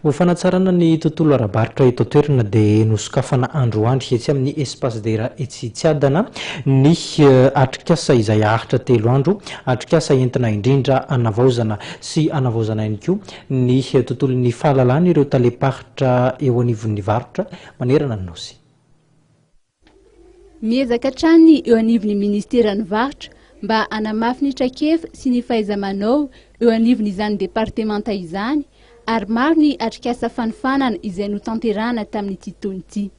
Ho fanatsarana ny tontolo ara-baritra eto toerana dia nosokafana androandry etsy amin'ny espace dera Etsitsiadana ny atrikasa izay ahitra 3 andro, atrikasa entina indrindra anavaozana sy anavaozana ihany koa ny tontolon'ny fahalalana ireo talepaharitra eo anivon'ny varotra manerana ny nosy. Miezaka hatrany eo anivon'ny ministeran'ny varotra mba anamafy ny traikefa sy ny fahaiza-manao eo anivon'izany departemanta izany, ary maro ny atrikasa fanofanana izay notanterana tamin'ity taona ity.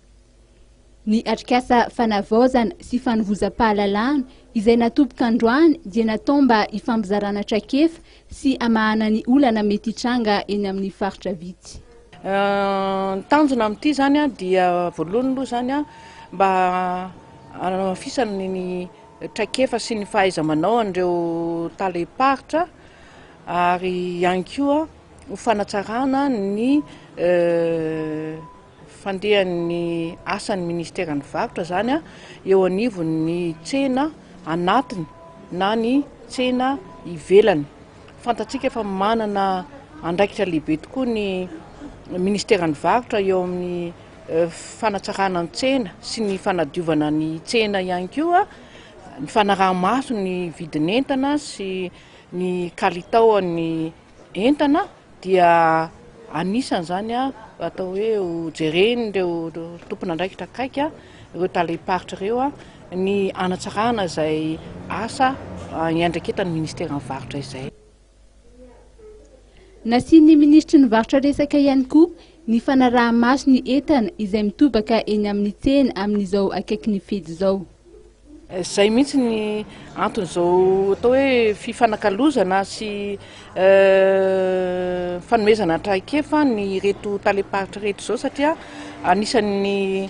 Ny atrikasa fanavaozana sy fanovozam-pahalalana izay natoboka androany dia natao mba hifampizarana traikefa sy amahana ny olana mety hitranga eny amin'ny faritra vitsy. Tanjona amin'ity zany dia voalohany aloha zany mba anamafisana ny traikefa sy ny fahaiza-manao an'ireo talepaharitra, ary ihany koa ho fanatsarana ny fandehan'ny asan'ny ministeran'ny varotra zany eo anivon'ny tsena anatiny na ny tsena ivelany. Fantatsika efa manana andraikitra lehibe tokoa ny ministeran'ny varotra eo amin'ny fanatsarana ny tsena sy ny fanadiovana ny tsena ihany koa, ny fanaraha-maso ny vidin'entana sy ny kalitaon'ny entana dia anisany zany atao hoe ho jereny ireo tompon'andraikitra akaiky ireo talepaharitra ireo ny anatsarana izay asa iandraiketan'ny ministeran'ny varotra izay. Nasian'ny ministry ny varotra resaka ihany koa ny fanaraha-maso ny entana izay mitobaka eny amin'ny tsena amin'izao akaiky ny fety izao. Zay mihitsy ny anton'izao atao hoe fifanakalozana sy fanomezana traikefa ny reto talepaharitra reto zao, satria anisan'ny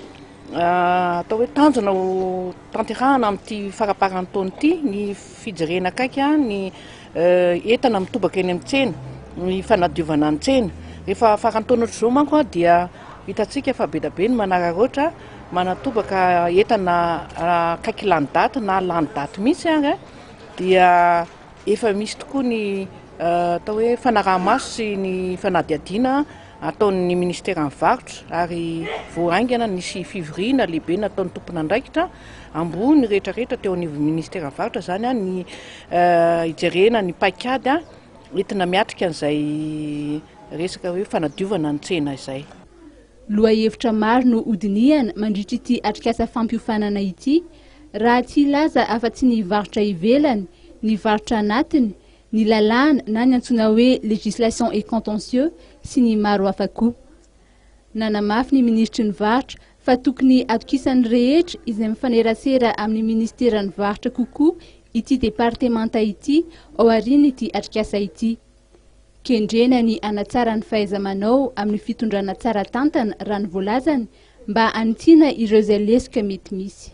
atao hoe tanjona ho tanterahana amin'ity faraparan'ny taona ity ny fijerena akaiky ny entana mitobaka eny amin'ny tsena, ny fanadiovana ny tsena. Rehefa faran'ny taona ohatr'izao manko dia hitantsika fa be da be ny manararaotra manatobaka entana akaiky lany daty na lany daty mihitsy ary dia efa misy tokoa ny atao hoe fanaraha-maso sy ny fanadihadiana ataon'ny ministeran'ny varotra, ary voahaingana nisy fivoriana lehibe nataon'ny tompon'andraikitra ambony rehetrarehetra teo anivon'ny ministeran'ny varotra zany ny hijerena ny paikady entina miatrika an'izay resaka hoe fanadiovana ny tsena izay. Lohahevitra maro no hodinihana mandritra ity atrikasa fampiofanana ity, raha tsy ilaza afa-tsy ny varotra ivelany, ny varotra anatiny, ny lalàna na ny antsoina hoe législation et contentieux sy ny maro hafa koa. Nanamafy ny ministry ny varotra fa tokony atokisan'ny rehetra izay mifanerasera amin'ny ministeran'ny varotra kokoa ity departemanta ity ao aoriana ity atrikasa ity. Kendrena ny anatsara ny fahaiza-manao amin'ny fitondrana tsara tantana raha ny voalazany mba anitiana ireo izay lesoka mety misy.